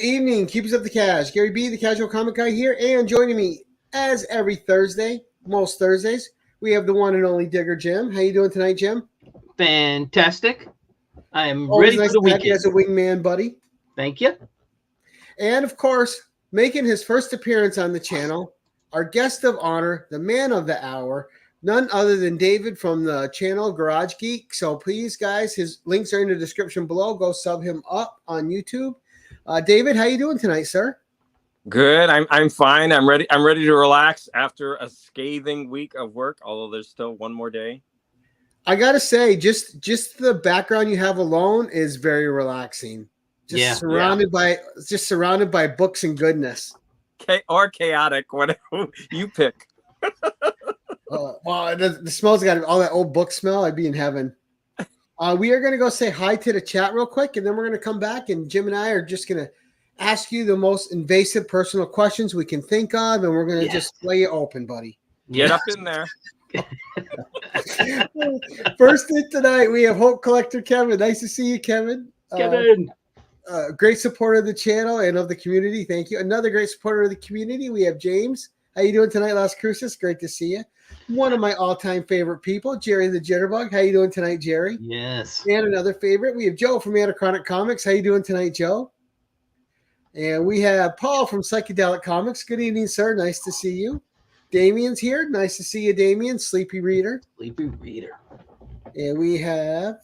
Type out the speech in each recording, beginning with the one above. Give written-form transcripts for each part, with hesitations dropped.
evening, Keepers of the Cash. Gary B, the casual comic guy here, and joining me as every Thursday, most Thursdays, we have the one and only Digger Jim. How you doing tonight, Jim? Fantastic. I am Always ready nice for the to have you weekend. as a wingman, buddy. Thank you. And of course, making his first appearance on the channel, our guest of honor, the man of the hour, none other than David from the channel Garage Geek. So please, guys, his links are in the description below. Go sub him up on YouTube. David, how you doing tonight, sir? Good. I'm fine. I'm ready. I'm ready to relax after a scathing week of work. Although there's still one more day. I gotta say, just the background you have alone is very relaxing. Surrounded by books and goodness. Or chaotic, whatever you pick. Well, the smell's got all that old book smell. I'd be in heaven. We are going to go say hi to the chat real quick, and then we're going to come back, and Jim and I are just going to ask you the most invasive personal questions we can think of, and we're going to just lay you open, buddy. Get up in there. First thing tonight, we have Hope Collector Kevin. Nice to see you, Kevin. Kevin. Great supporter of the channel and of the community. Thank you. Another great supporter of the community. We have James. How you doing tonight, Las Cruces? Great to see you. One of my all-time favorite people, Jerry the Jitterbug. How you doing tonight, Jerry? Yes. And another favorite, we have Joe from Anachronic Comics. How you doing tonight, Joe? And we have Paul from Psychedelic Comics. Good evening, sir. Nice to see you. Damien's here. Nice to see you, Damien. Sleepy Reader. Sleepy Reader. And we have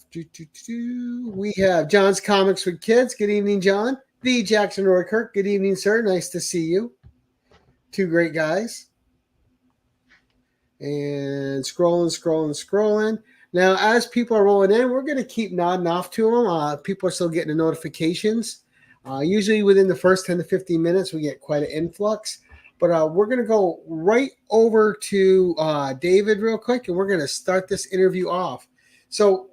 John's Comics with Kids. Good evening, John. The Jackson Roy Kirk. Good evening, sir. Nice to see you. Two great guys. And scrolling. Now, as people are rolling in, we're going to keep nodding off to them. People are still getting the notifications. Usually within the first 10 to 15 minutes, we get quite an influx. But we're going to go right over to David real quick, and we're going to start this interview off. So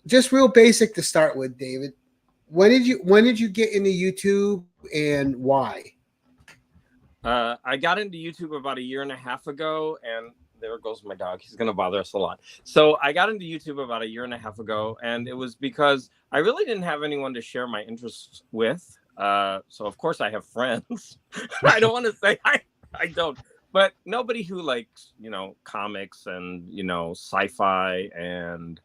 just real basic to start with, David. When did you get into YouTube, and why? I got into YouTube about a year and a half ago, and there goes my dog. He's going to bother us a lot. So I got into YouTube about a year and a half ago, and it was because I really didn't have anyone to share my interests with. So of course I have friends. I don't want to say I don't, but nobody who likes, comics and, sci-fi and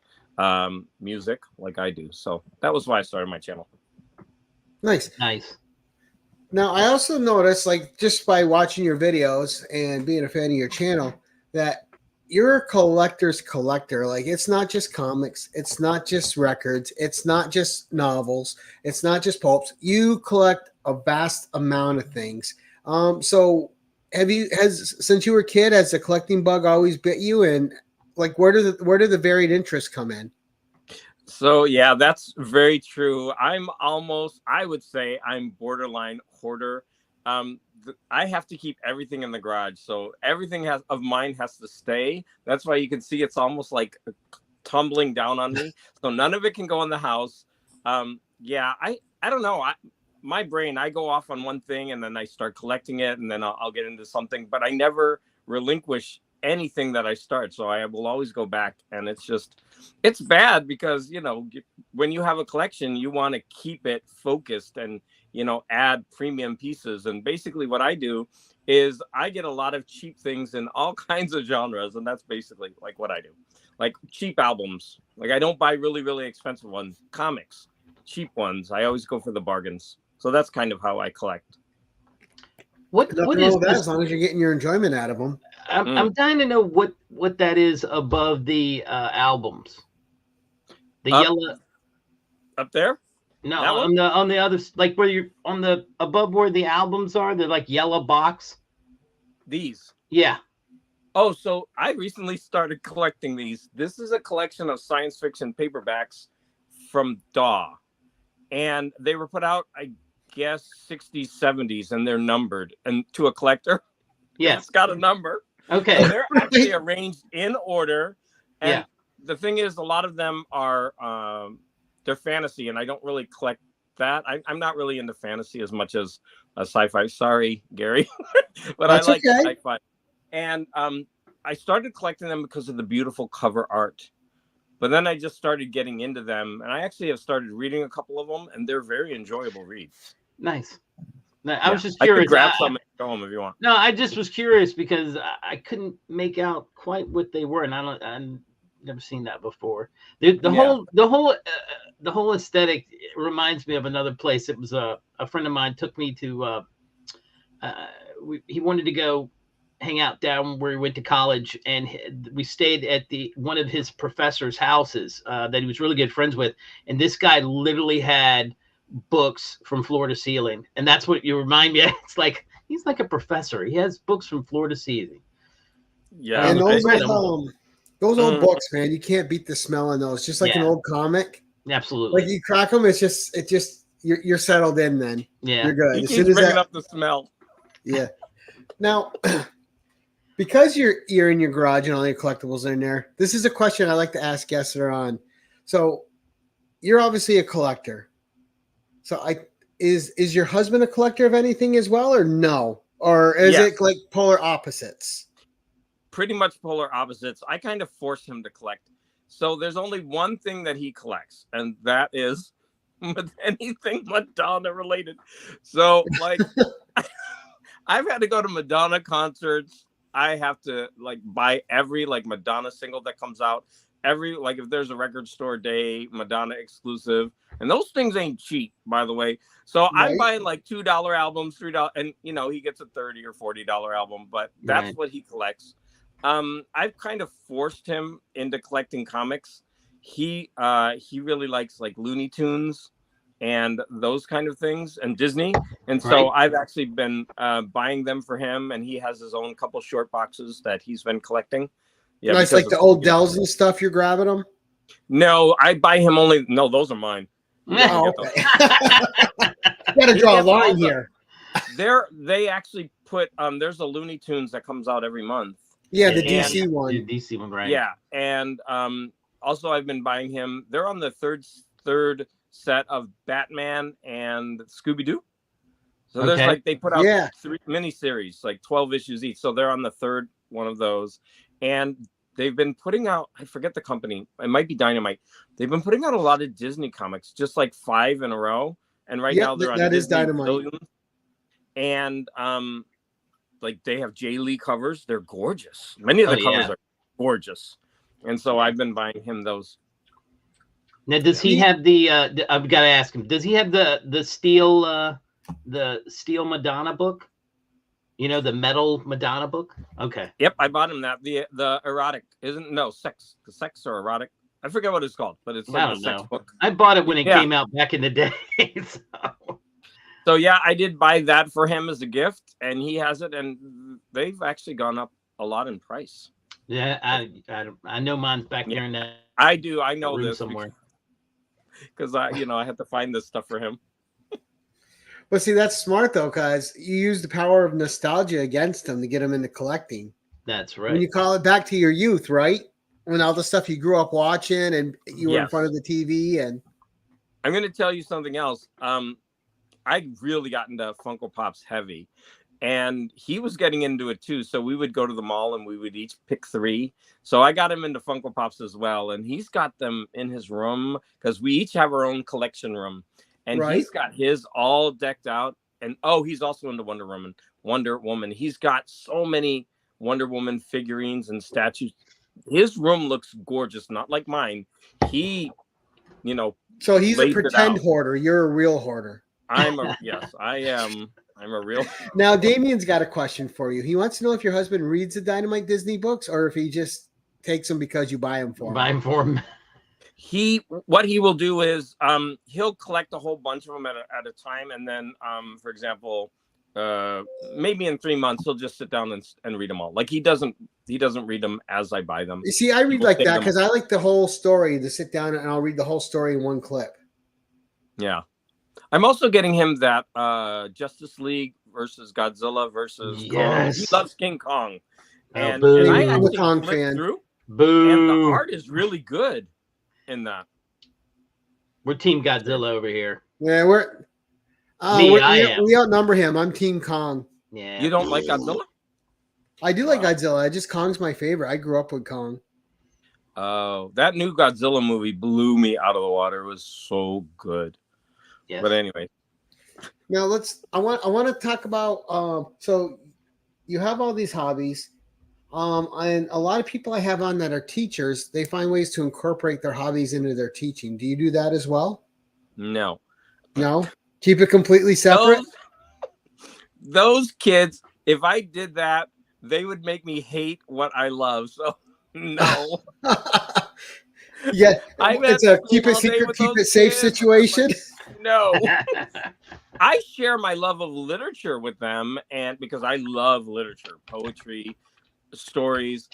music like I do. So that was why I started my channel. Nice. Now, I also noticed, just by watching your videos and being a fan of your channel, that you're a collector's collector. It's not just comics. It's not just records. It's not just novels. It's not just pulps. You collect a vast amount of things. So since you were a kid, has the collecting bug always bit you? And where do the varied interests come in? So yeah, that's very true. I would say I'm borderline hoarder. I have to keep everything in the garage, so everything of mine has to stay. That's why you can see it's almost like tumbling down on me. So none of it can go in the house. I don't know. My brain, I go off on one thing and then I start collecting it, and then I'll get into something, but I never relinquish anything that I start. So I will always go back, and it's bad because, when you have a collection, you want to keep it focused and, add premium pieces. And basically what I do is I get a lot of cheap things in all kinds of genres. And that's basically what I do, cheap albums. I don't buy really, really expensive ones. Comics, cheap ones. I always go for the bargains. So that's kind of how I collect. What is that, as long as you're getting your enjoyment out of them? I'm dying to know what that is above the albums. The yellow up there? No, on the other, where you're on the above where the albums are, they're yellow box. These. Yeah. Oh, so I recently started collecting these. This is a collection of science fiction paperbacks from DAW, and they were put out, I guess, 60s, 70s, and they're numbered. And to a collector, it's got a number. Okay. So they're actually arranged in order. And the thing is, a lot of them are they're fantasy, and I don't really collect that. I'm not really into fantasy as much as sci-fi. Sorry, Gary, but that's I like sci-fi. And I started collecting them because of the beautiful cover art. But then I just started getting into them, and I actually have started reading a couple of them, and they're very enjoyable reads. Nice. No, I was just curious. I could grab some and go home if you want. No, I just was curious because I couldn't make out quite what they were, and I've never seen that before. The whole aesthetic reminds me of another place. It was a friend of mine took me to. He wanted to go hang out down where he went to college, and we stayed at one of his professors' houses that he was really good friends with, and this guy literally had books from floor to ceiling, and that's what you remind me of. It's like he's like a professor. He has books from floor to ceiling. Yeah, and those old books, man, you can't beat the smell in those. Just like an old comic. Absolutely. Like you crack them, it just you're settled in. Then you're good. He keeps bringing up the smell. Yeah. Now, because you're in your garage and all your collectibles are in there, this is a question I like to ask guests that are on. So, you're obviously a collector. So, is your husband a collector of anything as well, or no? Or is it like polar opposites? Pretty much polar opposites. I kind of force him to collect. So there's only one thing that he collects, and that is anything Madonna related. So like I've had to go to Madonna concerts. I have to like buy every like Madonna single that comes out. Every like if there's a record store day, Madonna exclusive, and those things ain't cheap, by the way. So I'm buying like $2 albums, $3, and you know he gets a $30 or $40 album, but that's what he collects. I've kind of forced him into collecting comics. He really likes like Looney Tunes and those kind of things and Disney. And so I've actually been buying them for him, and he has his own couple short boxes that he's been collecting. Yeah, nice, like the old Dells and stuff. You're grabbing them? No, I buy him only. No, those are mine. Oh, okay. Got to draw a line here. They actually put there's a Looney Tunes that comes out every month. Yeah, the DC one. The DC one, right? Yeah, and also I've been buying him. They're on the third set of Batman and Scooby-Doo. So there's like they put out 3 miniseries, like 12 issues each. So they're on the third one of those, and they've been putting out. I forget the company. It might be Dynamite. They've been putting out a lot of Disney comics, just like 5 in a row. And right now they're on that Disney is Dynamite. Billions. And like they have Jay Lee covers. They're gorgeous. Many of the covers are gorgeous. And so I've been buying him those. Now, does he have the? I've got to ask him. Does he have the steel Madonna book? You know, the metal Madonna book. Okay. Yep, I bought him that. The erotic sex. The sex or erotic. I forget what it's called, but it's like a sex book. I bought it when it came out back in the day. So yeah, I did buy that for him as a gift, and he has it, and they've actually gone up a lot in price. Yeah, I know mine's back there in that. I do. I know this somewhere because I had to find this stuff for him. But see, that's smart though, because you use the power of nostalgia against him to get him into collecting. That's right. When you call it back to your youth, right? When all the stuff you grew up watching, and you were in front of the TV, and I'm going to tell you something else. I really got into Funko Pops heavy, and he was getting into it too. So we would go to the mall and we would each pick 3. So I got him into Funko Pops as well, and he's got them in his room because we each have our own collection room, and he's got his all decked out. And he's also into Wonder Woman. He's got so many Wonder Woman figurines and statues. His room looks gorgeous, not like mine. He, so he's a pretend hoarder. You're a real hoarder. I am. I'm a real. Now, Damien's got a question for you. He wants to know if your husband reads the Dynamite Disney books or if he just takes them because you buy them for him. Buy them for him. What he will do is he'll collect a whole bunch of them at a time, and then for example, maybe in 3 months he'll just sit down and read them all. Like he doesn't read them as I buy them. You see, I read like that because I like the whole story to sit down and I'll read the whole story in one clip. Yeah. I'm also getting him that Justice League versus Godzilla versus Kong. He loves King Kong. And I actually Kong fan. Boo. And the art is really good in that. We're Team Godzilla over here. Yeah, we outnumber him. I'm Team Kong. Yeah. You don't like Godzilla? I do like Godzilla. Kong's my favorite. I grew up with Kong. Oh, that new Godzilla movie blew me out of the water. It was so good. Yes. But anyway. Now I want to talk about so you have all these hobbies. And a lot of people I have on that are teachers, they find ways to incorporate their hobbies into their teaching. Do you do that as well? No. No? Keep it completely separate? Those kids, if I did that, they would make me hate what I love. So no. Yeah, I'm it's at a school keep it all day secret, with keep those it safe kids. situation. Like, no. I share my love of literature with them, and because I love literature, poetry, stories,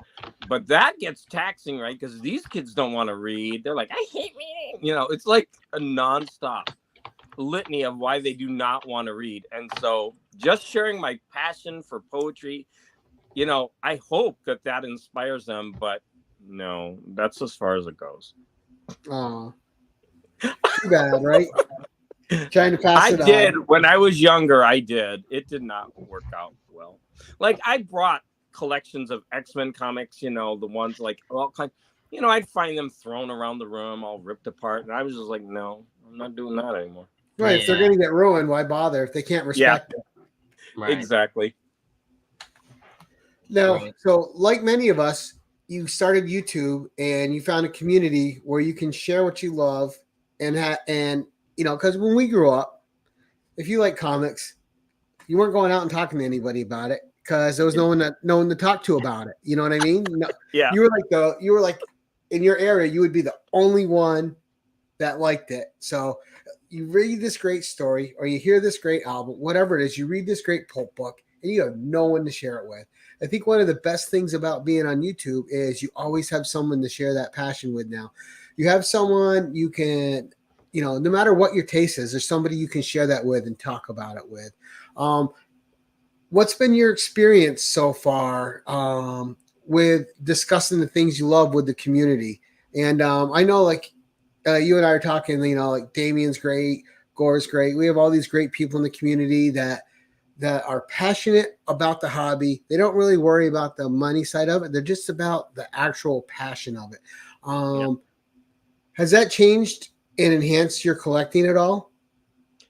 but that gets taxing, right? Because these kids don't want to read. They're like, I hate reading. You know, it's like a nonstop litany of why they do not want to read. And so just sharing my passion for poetry, you know, I hope that that inspires them, but no, that's as far as it goes. Oh, too bad, right? Trying to pass I it did on. when I was younger. I did. It did not work out well. Like I brought collections of X-Men comics, you know, the ones like all kind. You know, I'd find them thrown around the room, all ripped apart, and I was just like, no, I'm not doing that anymore. Right. Yeah. If they're going to get ruined, why bother if they can't respect it? Right. Exactly. Now, Right. so like many of us, you started YouTube and you found a community where you can share what you love and you know, because when we grew up, if you like comics, you weren't going out and talking to anybody about it because there was no one to talk to about it. You know what I mean? No, Yeah. you were like in your area, you would be the only one that liked it. So you read this great story or you hear this great album, whatever it is, you read this great pulp book and you have no one to share it with. I think one of the best things about being on YouTube is you always have someone to share that passion with now. You have someone you can, you know, no matter what your taste is, there's somebody you can share that with and talk about it with. What's been your experience so far with discussing the things you love with the community? And I know, like, you and I are talking, you know, like Damien's great, Gore's great. We have all these great people in the community that are passionate about the hobby. They don't really worry about the money side of it. They're just about the actual passion of it. Has that changed and enhanced your collecting at all?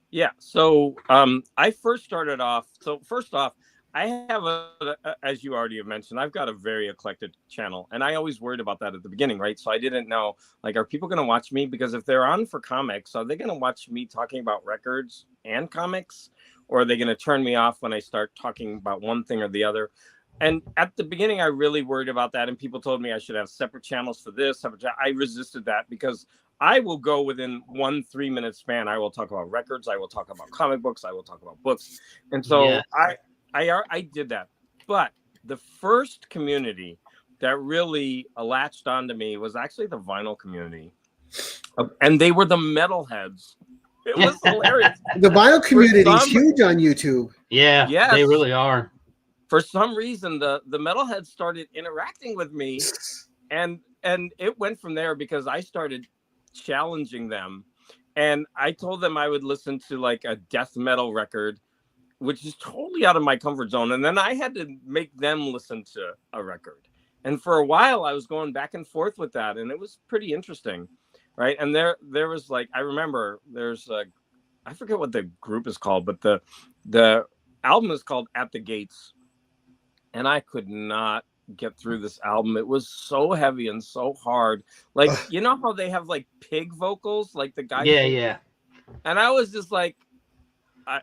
Yeah. So I first started off. So first off, I have as you already have mentioned, I've got a very eclectic channel, and I always worried about that at the beginning, right? So I didn't know, like, are people going to watch me? Because if they're on for comics, are they going to watch me talking about records and comics, or are they going to turn me off when I start talking about one thing or the other? And at the beginning, I really worried about that, and people told me I should have separate channels for this. I resisted that because I will go within 1 3-minute span. I will talk about records. I will talk about comic books. I will talk about books. And so I did that. But the first community that really latched onto me was actually the vinyl community. And they were the metalheads. It was hilarious. The vinyl community is huge on YouTube. Yeah, yes, they really are. For some reason, the metalheads started interacting with me, and it went from there because I started challenging them, and I told them I would listen to like a death metal record, which is totally out of my comfort zone, and then I had to make them listen to a record. And for a while I was going back and forth with that, and it was pretty interesting, right? And there was, like, I remember there's I forget what the group is called, but the album is called At the Gates, and I could not get through this album. It was so heavy and so hard. Like, you know how they have like pig vocals, like the guy. Yeah. And I was just like,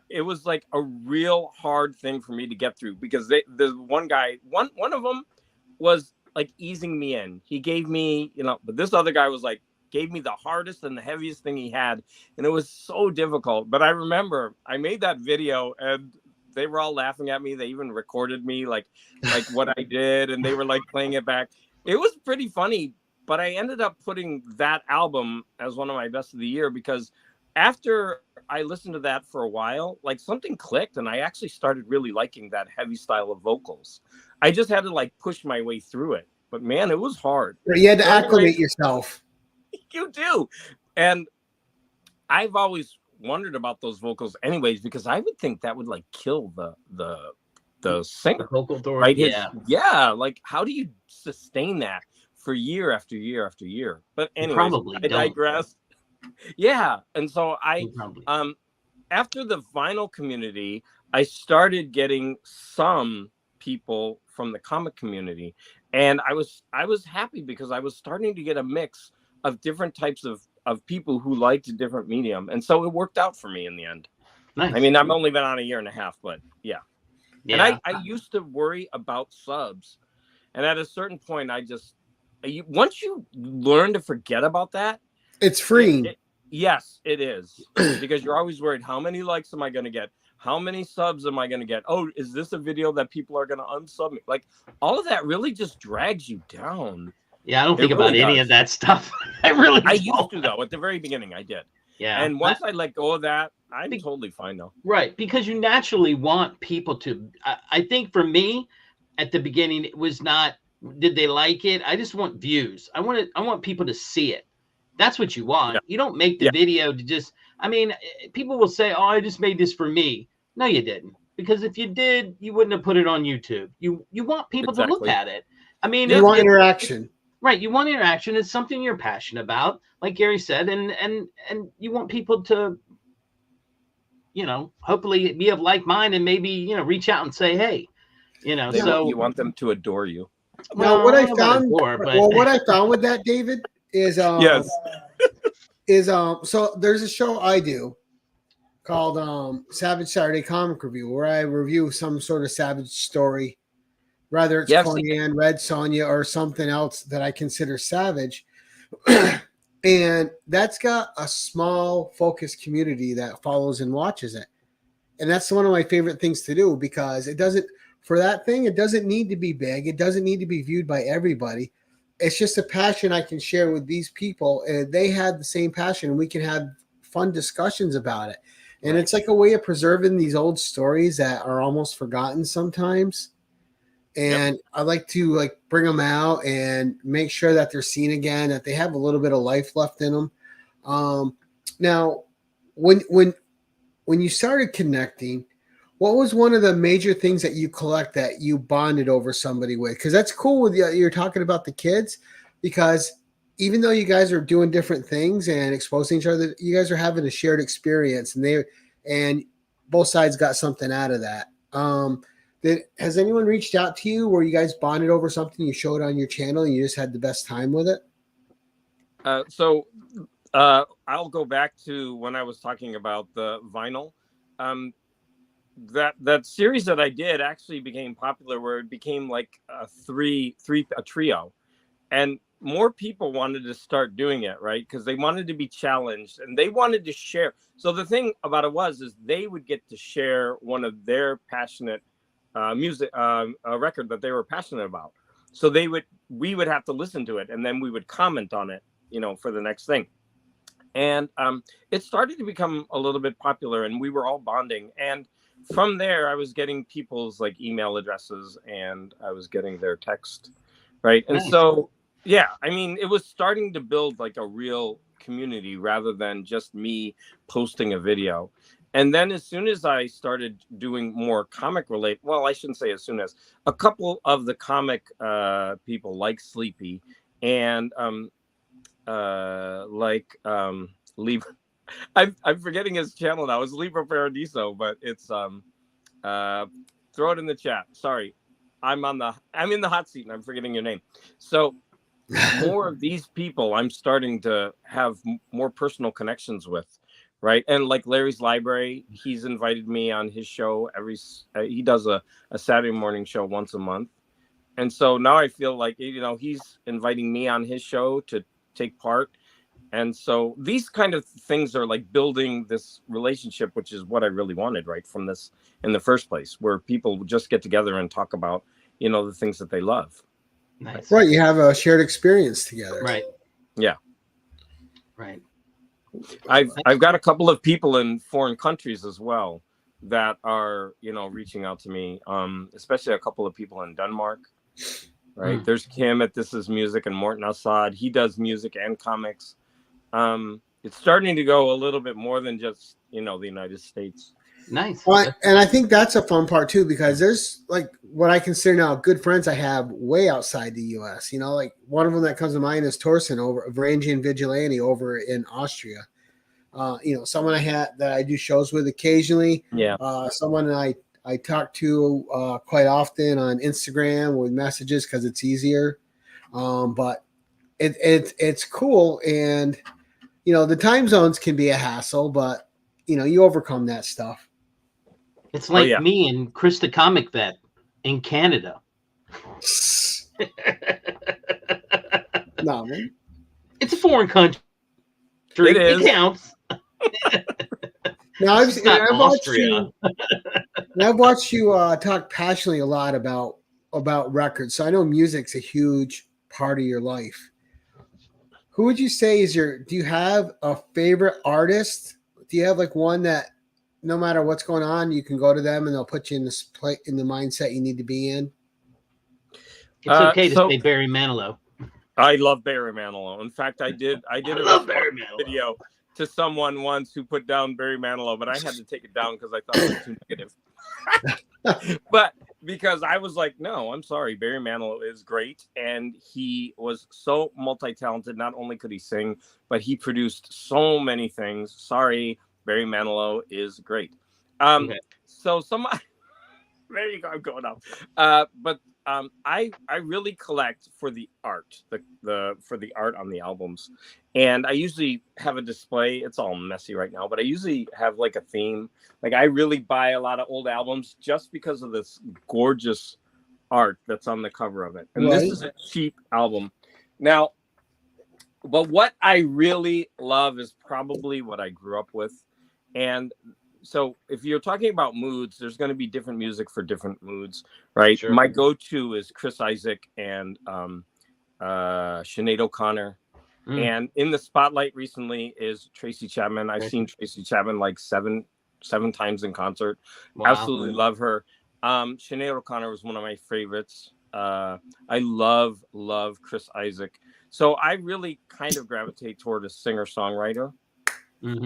it was like a real hard thing for me to get through because the one guy, one of them was like easing me in. He gave me, you know, but this other guy was like, gave me the hardest and the heaviest thing he had. And it was so difficult. But I remember I made that video and they were all laughing at me. They even recorded me like what I did, and they were like playing it back. It was pretty funny, but I ended up putting that album as one of my best of the year because after I listened to that for a while, like something clicked, and I actually started really liking that heavy style of vocals. I just had to like push my way through it, but man, it was hard. You had to acclimate yourself. You do, and I've always wondered about those vocals anyways, because I would think that would like kill the singer, the vocal door, right? Yeah, like how do you sustain that for year after year after year? But anyways, I digress. Yeah, and so after the vinyl community, I started getting some people from the comic community, and I was happy because I was starting to get a mix of different types of people who liked a different medium, and so it worked out for me in the end. Nice. I mean, I've only been on a year and a half, but yeah. And I used to worry about subs, and at a certain point, once you learn to forget about that, it's freeing. Yes, it is, because you're always worried, how many likes am I going to get? How many subs am I going to get? Oh, is this a video that people are going to unsub me? Like, all of that really just drags you down. Yeah, I don't think about any of that stuff. I used to, though. At the very beginning, I did. Yeah. And once I let go of that, I'm totally fine now. Right, because you naturally want people to. I think for me, at the beginning, it was not, did they like it? I just want views. I want people to see it. That's what you want. Yeah. You don't make the video to just, I mean, people will say, oh, I just made this for me. No, you didn't. Because if you did, you wouldn't have put it on YouTube. You want people to look at it. I mean, you want interaction. Right. You want interaction. It's something you're passionate about, like Gary said, and you want people to, hopefully be of like mind and maybe, reach out and say, hey, so you want them to adore you. Now, what I found with that, David, is yes. So there's a show I do called Savage Saturday Comic Review, where I review some sort of Savage story, whether it's Conan, Red Sonja, or something else that I consider savage. And that's got a small focused community that follows and watches it. And that's one of my favorite things to do, because it doesn't need to be big. It doesn't need to be viewed by everybody. It's just a passion I can share with these people, and they have the same passion, and we can have fun discussions about it. And it's like a way of preserving these old stories that are almost forgotten sometimes. And I like to bring them out and make sure that they're seen again, that they have a little bit of life left in them. Now, when you started connecting, what was one of the major things that you collect that you bonded over somebody with? Because that's cool with you're talking about the kids, because even though you guys are doing different things and exposing each other, you guys are having a shared experience, and both sides got something out of that. Has anyone reached out to you where you guys bonded over something you showed on your channel and you just had the best time with it? So I'll go back to when I was talking about the vinyl. That series that I did actually became popular, where it became like a trio, and more people wanted to start doing it, right? Because they wanted to be challenged and they wanted to share. So the thing about it is they would get to share one of their passionate music, a record that they were passionate about. So we would have to listen to it, and then we would comment on it, for the next thing. And it started to become a little bit popular, and we were all bonding. And from there, I was getting people's email addresses, and I was getting their text, right? And so, yeah, I mean, it was starting to build a real community rather than just me posting a video. And then as soon as I started doing more comic related, well, I shouldn't say as soon as, a couple of the comic people like Sleepy and Libra. I'm forgetting his channel now. It's Libra Paradiso, but it's throw it in the chat. Sorry, I'm in the hot seat and I'm forgetting your name. So more of these people I'm starting to have more personal connections with. Right. And like Larry's Library, he's invited me on his show he does a Saturday morning show once a month. And so now I feel like, he's inviting me on his show to take part. And so these kind of things are building this relationship, which is what I really wanted, right, from this in the first place, where people just get together and talk about, the things that they love. Nice. Right. You have a shared experience together. Right. Yeah. Right. I've got a couple of people in foreign countries as well that are, reaching out to me, especially a couple of people in Denmark, right? There's Kim at This Is Music and Morten Assad. He does music and comics. It's starting to go a little bit more than just, the United States. Nice. Well, and I think that's a fun part too, because there's what I consider now good friends I have way outside the U.S. One of them that comes to mind is Torsten over Varangian Vigilante over in Austria. someone that I do shows with occasionally. Yeah. Someone I talk to quite often on Instagram with messages because it's easier. But it's cool, and the time zones can be a hassle, but you overcome that stuff. It's like me and Chris the Comic Vet in Canada. No, man. It's a foreign country. It counts. Now I've watched you talk passionately a lot about records, so I know music's a huge part of your life. Who would you say is do you have a favorite artist? Do you have like one that no matter what's going on, you can go to them and they'll put you in the mindset you need to be in? It's okay to say Barry Manilow. I love Barry Manilow. In fact, I did a video to someone once who put down Barry Manilow, but I had to take it down because I thought it was too negative. But because I was like, no, I'm sorry, Barry Manilow is great, and he was so multi-talented. Not only could he sing, but he produced so many things. Sorry, Barry Manilow is great. Okay. So there you go. I'm going up. But I really collect for the art, for the art on the albums, and I usually have a display. It's all messy right now, but I usually have like a theme. Like I really buy a lot of old albums just because of this gorgeous art that's on the cover of it. And This is a cheap album. Now, but what I really love is probably what I grew up with, and so if you're talking about moods, there's going to be different music for different moods, right? Sure. My go-to is Chris Isaak and Sinead O'Connor. And in the spotlight recently is Tracy Chapman. I've seen Tracy Chapman like seven times in concert. Wow. Absolutely love her. Sinead O'Connor was one of my favorites. I love Chris Isaak. So I really kind of gravitate toward a singer-songwriter,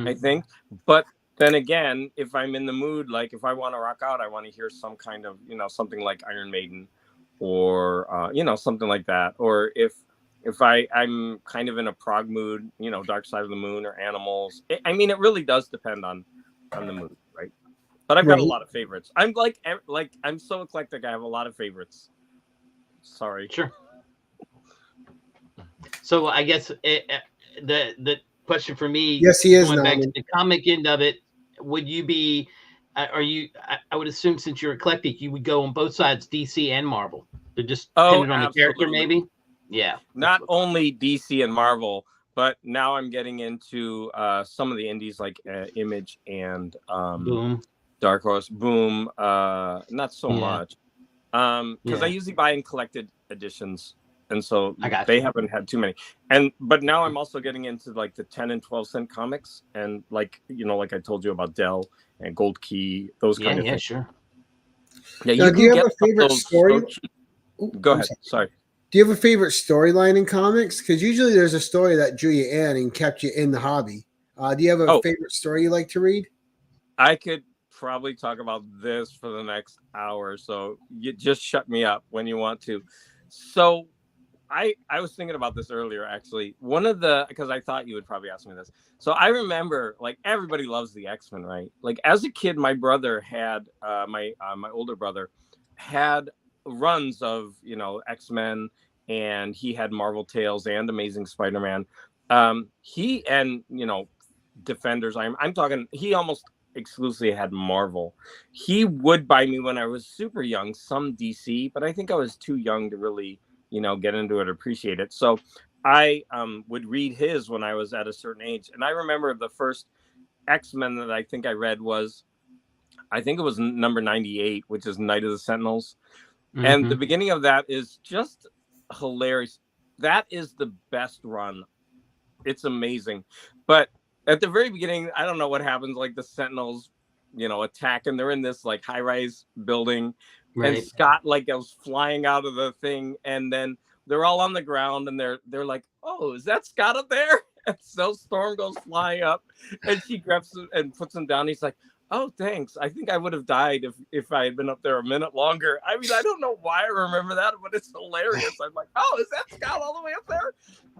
I think. But then again, if I'm in the mood, like if I want to rock out, I want to hear some kind of, something like Iron Maiden or, something like that. Or if I'm kind of in a prog mood, Dark Side of the Moon or Animals. It really does depend on the mood, right? But I've got a lot of favorites. I'm I'm so eclectic. I have a lot of favorites. Sorry. Sure. So I guess the question for me, yes, he is going back to the comic end of it. Would you be? I would assume since you're eclectic, you would go on both sides, DC and Marvel. They're just depending on the character, maybe. Yeah. Not only DC and Marvel, but now I'm getting into some of the indies like Image and Boom, Dark Horse, Boom. Not so much, because I usually buy in collected editions. And so they haven't had too many. But now I'm also getting into like the 10 and 12 cent comics. And like I told you about Dell and Gold Key, those kind of things. Yeah, sure. Yeah, now, do you have a favorite story? Go ahead. Sorry. Do you have a favorite storyline in comics? Because usually there's a story that drew you in and kept you in the hobby. Do you have a favorite story you like to read? I could probably talk about this for the next hour. So you just shut me up when you want to. So I was thinking about this earlier, actually. Because I thought you would probably ask me this. So I remember, like, everybody loves the X-Men, right? Like, as a kid, my brother had, my older brother had runs of, X-Men, and he had Marvel Tales and Amazing Spider-Man. He and, Defenders, I'm talking, he almost exclusively had Marvel. He would buy me when I was super young, some DC, but I think I was too young to really get into it or appreciate it. So I would read his when I was at a certain age. And I remember the first X-Men that I think I read was, I think it was number 98, which is Night of the Sentinels. And the beginning of that is just hilarious. That is the best run. It's amazing. But at the very beginning, I don't know what happens. Like the Sentinels, attack, and they're in this like high-rise building. Right. And Scott goes flying out of the thing, and then they're all on the ground, and they're like, "Oh, is that Scott up there?" And so Storm goes flying up, and she grabs him and puts him down. He's like, "Oh, thanks. I think I would have died if I had been up there a minute longer." I mean, I don't know why I remember that, but it's hilarious. I'm like, "Oh, is that Scott all the way up there?"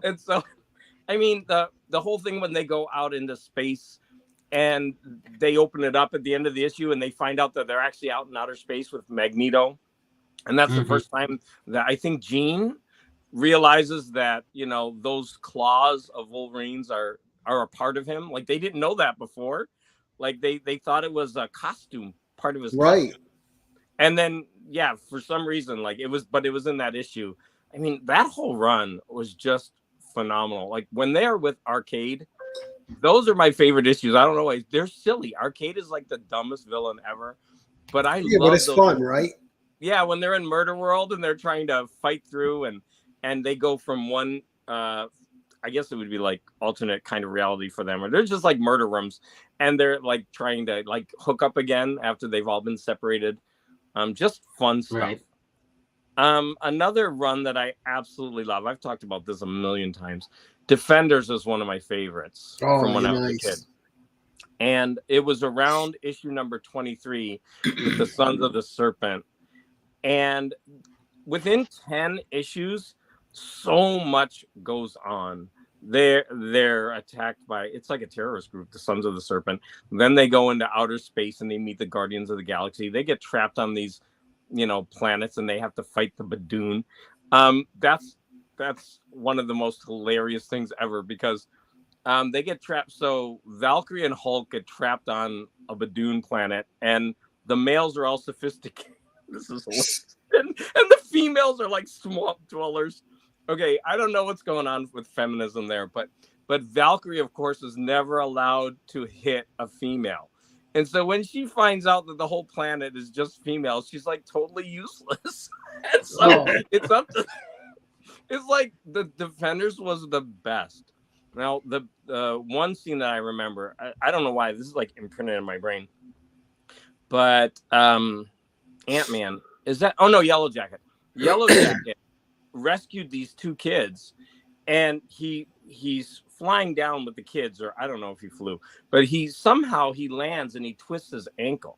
And so, I mean, the whole thing when they go out into space and they open it up at the end of the issue and they find out that they're actually out in outer space with Magneto. And that's the first time that I think Jean realizes that, you know, those claws of Wolverine's are a part of him. Like, they didn't know that before. Like, they thought it was a costume, part of his costume. And then, yeah, for some reason, like, it was in that issue. I mean, that whole run was just phenomenal. Like, when they are with Arcade, those are my favorite issues. I don't know why. They're silly. Arcade is like the dumbest villain ever. But I love but it's those fun, right? Yeah, when they're in Murder World and they're trying to fight through and they go from one I guess it would be like alternate kind of reality for them, or they're just like murder rooms and they're like trying to like hook up again after they've all been separated. Just fun stuff. Right. Another run that I absolutely love, I've talked about this a million times. Defenders is one of my favorites from when I was a kid. And it was around issue number 23 with the Sons of the Serpent. And within 10 issues, so much goes on. They're attacked by, it's like a terrorist group, the Sons of the Serpent. Then they go into outer space and they meet the Guardians of the Galaxy. They get trapped on these, you know, planets and they have to fight the Badoon. That's one of the most hilarious things ever because they get trapped. So Valkyrie and Hulk get trapped on a Badoon planet and the males are all sophisticated. This is hilarious. And the females are like swamp dwellers. Okay, I don't know what's going on with feminism there, but Valkyrie, of course, is never allowed to hit a female. And so when she finds out that the whole planet is just females, she's like totally useless. And so it's up to, it's like the Defenders was the best. Now, the one scene that I remember, I don't know why, this is like imprinted in my brain, but Ant-Man, is that, oh no, Yellow Jacket. Yellow Jacket rescued these two kids and he's flying down with the kids, or I don't know if he flew, but he lands and he twists his ankle.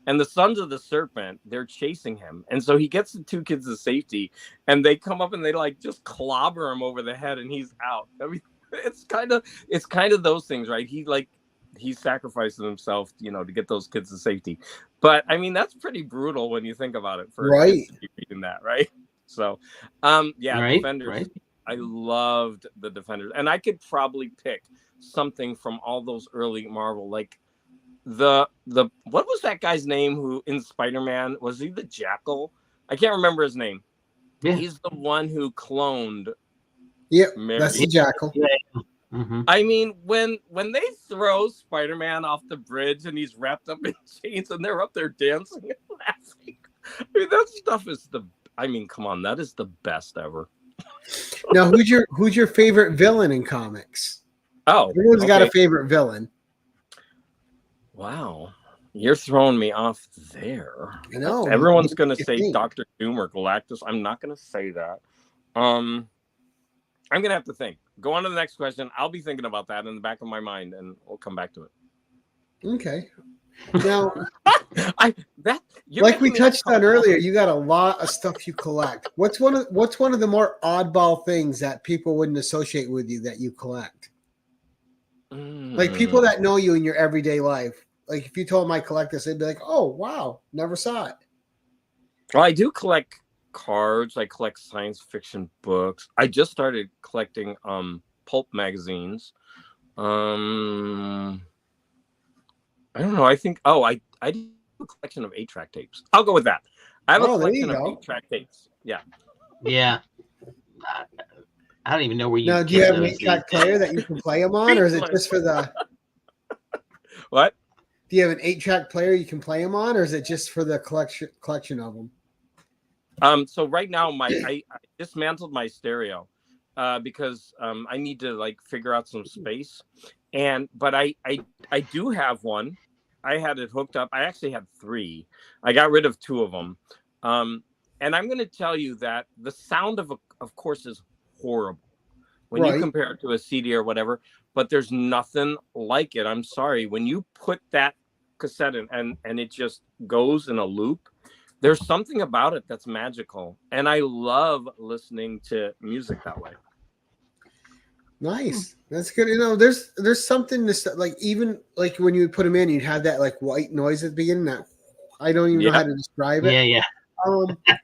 And the Sons of the Serpent, they're chasing him. And so he gets the two kids to safety and they come up and they like just clobber him over the head and he's out. I mean, it's kind of those things, right? He sacrifices himself, you know, to get those kids to safety. But I mean, that's pretty brutal when you think about it for right. kids to be reading that, right? So, yeah, right, Defenders. Right. I loved the Defenders, and I could probably pick something from all those early Marvel, like the what was that guy's name who in Spider-Man, was he the Jackal? I can't remember his name. Yeah. He's the one who cloned. Yep, that's the Jackal. Yeah. Mm-hmm. I mean, when they throw Spider-Man off the bridge and he's wrapped up in chains and they're up there dancing and laughing, I mean, that stuff is come on, that is the best ever. Now, who's your favorite villain in comics? Oh, everyone's got a favorite villain. Wow, you're throwing me off there. I know. Everyone's going to say Dr. Doom or Galactus. I'm not going to say that. I'm going to have to think. Go on to the next question. I'll be thinking about that in the back of my mind, and we'll come back to it. Okay. Now, like we touched on earlier, you got a lot of stuff you collect. What's one of the more oddball things that people wouldn't associate with you that you collect? Like people that know you in your everyday life. Like if you told them I collect this, they'd be like, "Oh, wow, never saw it." Well, I do collect cards. I collect science fiction books. I just started collecting pulp magazines. I don't know. I think I do a collection of 8-track tapes. I'll go with that. I have a collection of 8-track tapes. Yeah. Yeah. I don't even know where you. Now, do you have an 8-track player that you can play them on, or is it just for the? What? Do you have an 8-track player you can play them on, or is it just for the collection of them? So right now, I dismantled my stereo because I need to like figure out some space, but I do have one. I had it hooked up. I actually had 3. I got rid of 2 of them, and I'm going to tell you that the sound of course is horrible when you compare it to a CD or whatever. But there's nothing like it. I'm sorry, when you put that cassette in and it just goes in a loop. There's something about it that's magical, and I love listening to music that way. Nice. That's good. There's something like even like when you would put them in, you'd have that like white noise at the beginning. That I don't even know how to describe it. Yeah.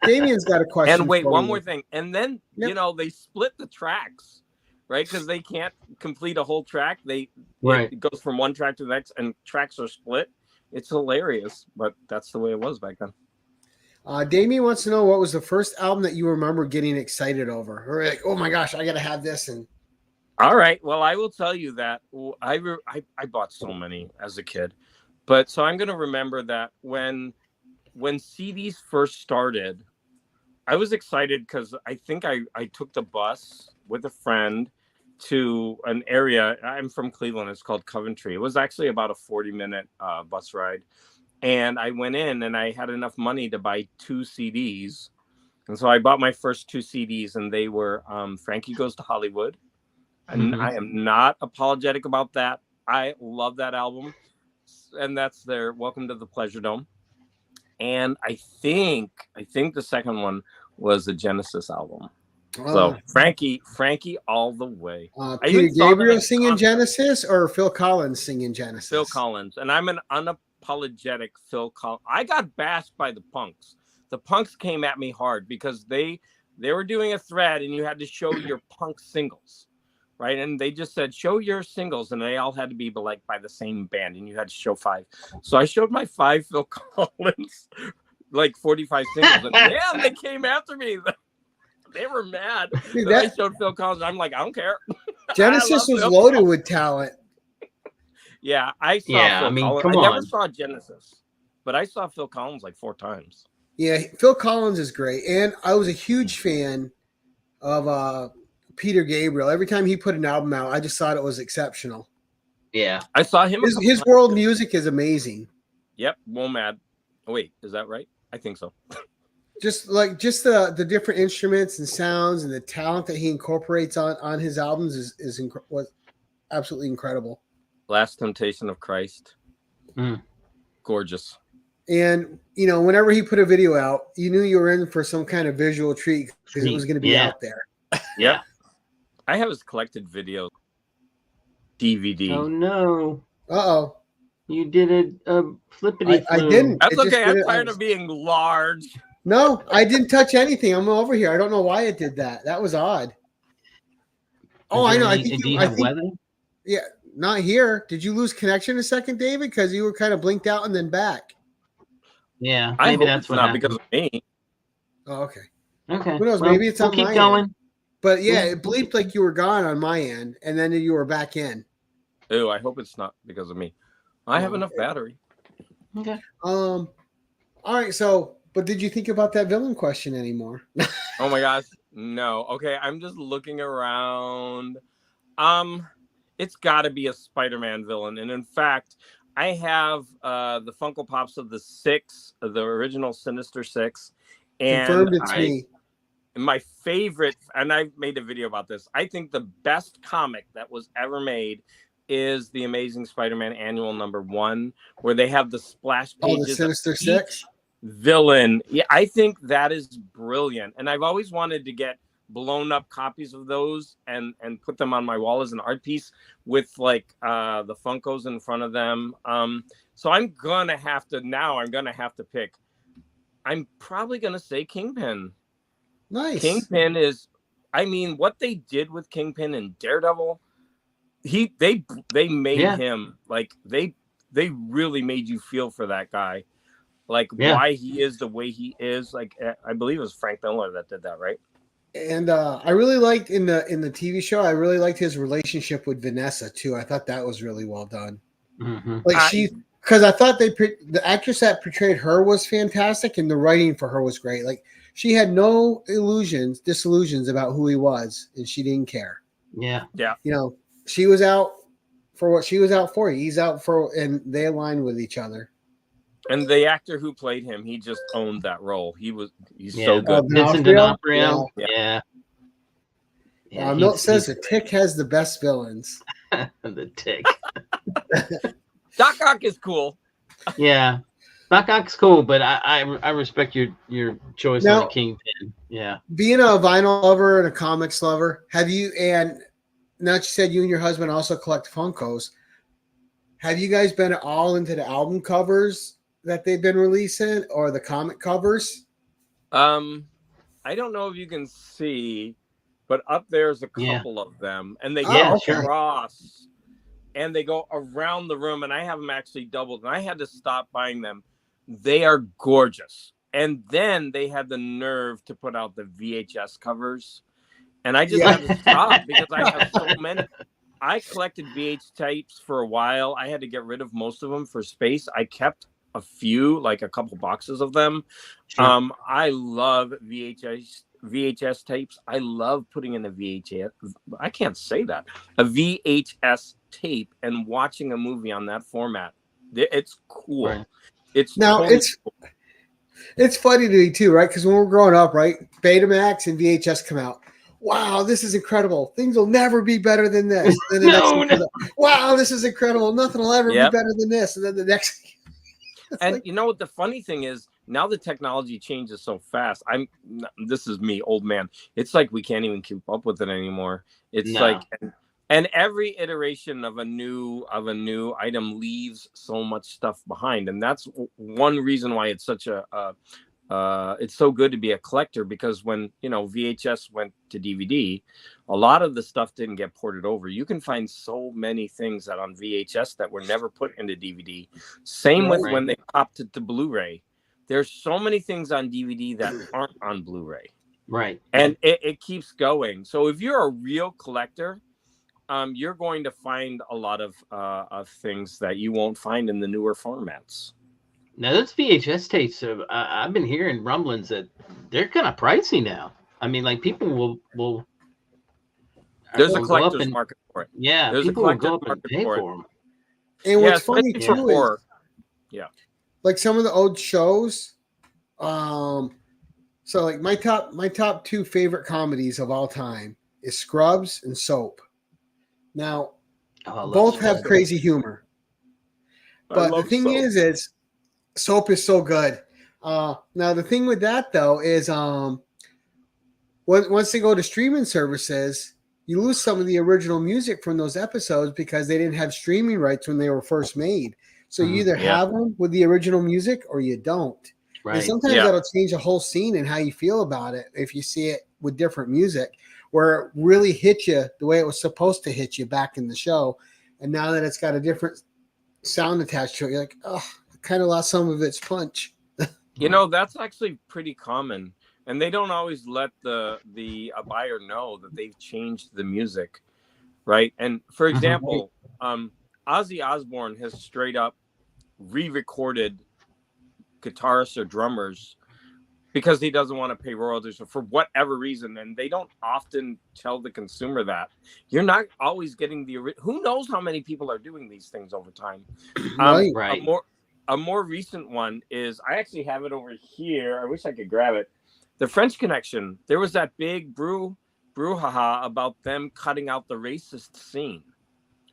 Damien's got a question. And wait, for one you. more thing. And then they split the tracks, right? Because they can't complete a whole track. It goes from one track to the next, and tracks are split. It's hilarious, but that's the way it was back then. Damien wants to know what was the first album that you remember getting excited over, or like, oh my gosh, I gotta have this. And all right, well, I will tell you that I bought so many as a kid, but so I'm gonna remember that when CDs first started, I was excited because I think I took the bus with a friend to an area. I'm from Cleveland. It's called Coventry. It was actually about a 40-minute bus ride. And I went in and I had enough money to buy 2 CDs. And so I bought my first 2 CDs, and they were Frankie Goes to Hollywood. And I am not apologetic about that. I love that album. And that's their Welcome to the Pleasure Dome. And I think the second one was the Genesis album. So Frankie all the way. Peter Gabriel singing Genesis or Phil Collins singing Genesis? Phil Collins. And I'm an unapologetic Phil Collins. I got bashed by the punks. The punks came at me hard because they were doing a thread and you had to show your punk singles. Right. And they just said, show your singles. And they all had to be by the same band. And you had to show 5. So I showed my 5 Phil Collins, like 45 singles. And they came after me. They were mad. Dude, I showed Phil Collins. I'm like, I don't care. Genesis was loaded with talent. Yeah. I saw Phil Collins. Come on. I never saw Genesis, but I saw Phil Collins like 4 times. Yeah. Phil Collins is great. And I was a huge fan of Peter Gabriel. Every time he put an album out, I just thought it was exceptional. Yeah. I saw him. His world music is amazing. Yep. WOMAD. Oh, wait, is that right? I think so. Just the different instruments and sounds and the talent that he incorporates on his albums was absolutely incredible. Last Temptation of Christ. Gorgeous. And, whenever he put a video out, you knew you were in for some kind of visual treat because it was going to be out there. Yeah. I have his collected video DVD. Oh, no. Uh-oh. You did a flippity I didn't. That's okay. I'm tired of being large. No, I didn't touch anything. I'm over here. I don't know why it did that. That was odd. Oh, I know. I think weather? Yeah, not here. Did you lose connection a second, David? Because you were kind of blinked out and then back. Yeah, I hope that's not because of me. Oh, okay. Okay. Who knows? Maybe it's on my keep going. End. But yeah, it bleeped like you were gone on my end, and then you were back in. Ew, I hope it's not because of me. I have enough battery. Okay. All right. So, but did you think about that villain question anymore? Oh my gosh, no. Okay, I'm just looking around. It's got to be a Spider-Man villain, and in fact, I have the Funko Pops of the original Sinister Six, and confirmed it's me. My favorite, and I've made a video about this. I think the best comic that was ever made is the Amazing Spider-Man Annual #1, where they have the splash pages. Oh, the Sinister Six villain. Yeah, I think that is brilliant, and I've always wanted to get blown up copies of those and put them on my wall as an art piece with like the Funkos in front of them. So I'm gonna have to pick. I'm probably gonna say Kingpin. Nice. Kingpin is, I mean, what they did with Kingpin and Daredevil, they made him like they really made you feel for that guy, like why he is the way he is. Like I believe it was Frank Miller that did that, right? And I really liked in the TV show, I really liked his relationship with Vanessa too. I thought that was really well done. Mm-hmm. Like because I thought the actress that portrayed her was fantastic, and the writing for her was great. Like she had no disillusions about who he was, and she didn't care. Yeah. She was out for what she was out for. He's out for, and they aligned with each other. And the actor who played him, he just owned that role. He's so good. Vincent D'Onofrio. Yeah. Milt says the Tick has the best villains. The Tick. Doc Ock is cool. Yeah. Doc Ock's cool, but I respect your choice on the Kingpin. Yeah. Being a vinyl lover and a comics lover, have you, and now that you said you and your husband also collect Funkos, have you guys been all into the album covers that they've been releasing or the comic covers? I don't know if you can see, but up there's a couple of them, and they go across and they go around the room, and I have them actually doubled, and I had to stop buying them. They are gorgeous. And then they had the nerve to put out the VHS covers, and I just had to stop because I have so many. I collected VH tapes for a while. I had to get rid of most of them for space. I kept a few, like a couple boxes of them. Sure. I love VHS tapes. I love putting in a VHS. I can't say that. A VHS tape and watching a movie on that format. It's cool. Right. It's cool. It's funny to me too, right? Because when we're growing up, right, Betamax and VHS come out. Wow, this is incredible. Things will never be better than this. Then the next wow, this is incredible. Nothing will ever be better than this. And then the next. And you know what the funny thing is? Now the technology changes so fast. This is me, old man. It's like we can't even keep up with it anymore. It's like, and every iteration of a new item leaves so much stuff behind, and that's one reason why it's such it's so good to be a collector, because when VHS went to DVD, a lot of the stuff didn't get ported over. You can find so many things that on VHS that were never put into DVD. Same with when they popped it to Blu-ray. There's so many things on DVD that aren't on Blu-ray. Right. And it keeps going. So if you're a real collector, you're going to find a lot of things that you won't find in the newer formats. Now, those VHS tapes, I've been hearing rumblings that they're kind of pricey now. I mean, like, people will there's a collector's market for it. Yeah, there's people will go up and pay for them. And what's funny too is, like some of the old shows. So like my top two favorite comedies of all time is Scrubs and Soap. Now, both have crazy humor, but the thing is Soap is so good. Now the thing with that though is once they go to streaming services, you lose some of the original music from those episodes because they didn't have streaming rights when they were first made. So you either have them with the original music or you don't. Right. And sometimes that'll change a whole scene and how you feel about it if you see it with different music, where it really hit you the way it was supposed to hit you back in the show. And now that it's got a different sound attached to it, you're like, oh, I kind of lost some of its punch. That's actually pretty common. And they don't always let the buyer know that they've changed the music, right? And for example, Ozzy Osbourne has straight up re-recorded guitarists or drummers because he doesn't want to pay royalties or for whatever reason. And they don't often tell the consumer that. You're not always getting who knows how many people are doing these things over time. Right. A more recent one is, I actually have it over here. I wish I could grab it. The French Connection. There was that big brouhaha about them cutting out the racist scene,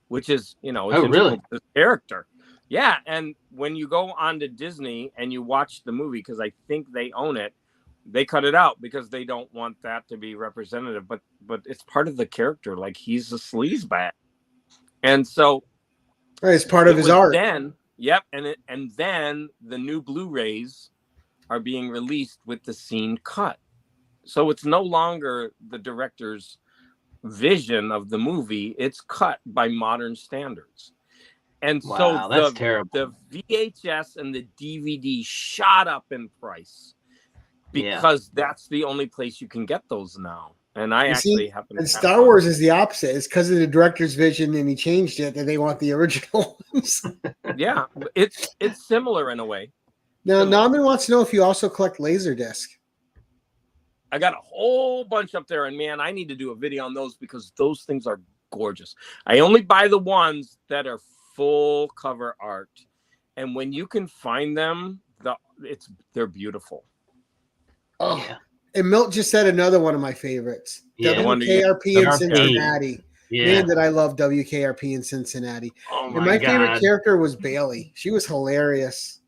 which is, it's really the character. Yeah, and when you go on to Disney and you watch the movie, because I think they own it, they cut it out because they don't want that to be representative. But it's part of the character, like he's a sleazebag, and so it's part of his art. And then the new Blu-rays are being released with the scene cut, so it's no longer the director's vision of the movie; it's cut by modern standards. And so that's terrible. The VHS and the DVD shot up in price because that's the only place you can get those now. And happen. And Star Wars is the opposite. It's because of the director's vision, and he changed it that they want the original ones. Yeah, it's similar in a way. Now, Nauman wants to know if you also collect Laserdisc. I got a whole bunch up there, and man, I need to do a video on those because those things are gorgeous. I only buy the ones that are full cover art, and when you can find them, they're beautiful. Oh yeah. And Milt just said another one of my favorites. WKRP in Cincinnati. Yeah. Man, that I love WKRP in Cincinnati. Oh my favorite character was Bailey. She was hilarious.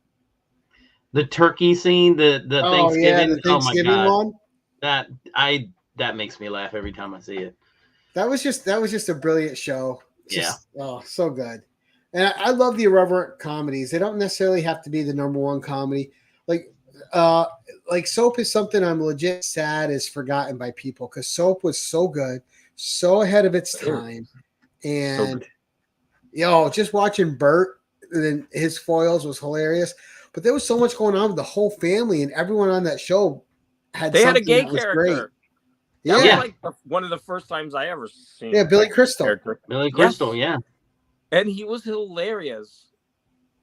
The turkey scene, the Thanksgiving. The Thanksgiving one. That makes me laugh every time I see it. That was just a brilliant show. Just, Yeah. oh, so good. And I love the irreverent comedies. They don't necessarily have to be the number one comedy. Like Soap is something I'm legit sad is forgotten by people because Soap was so good, so ahead of its time. And just watching Bert and then his foils was hilarious. But there was so much going on with the whole family and everyone on that show had They had a something gay that was character. great. That Yeah. was like one of the first times I ever seen. Yeah, Billy Crystal. Character. Billy Crystal, Yes. yeah. And he was hilarious.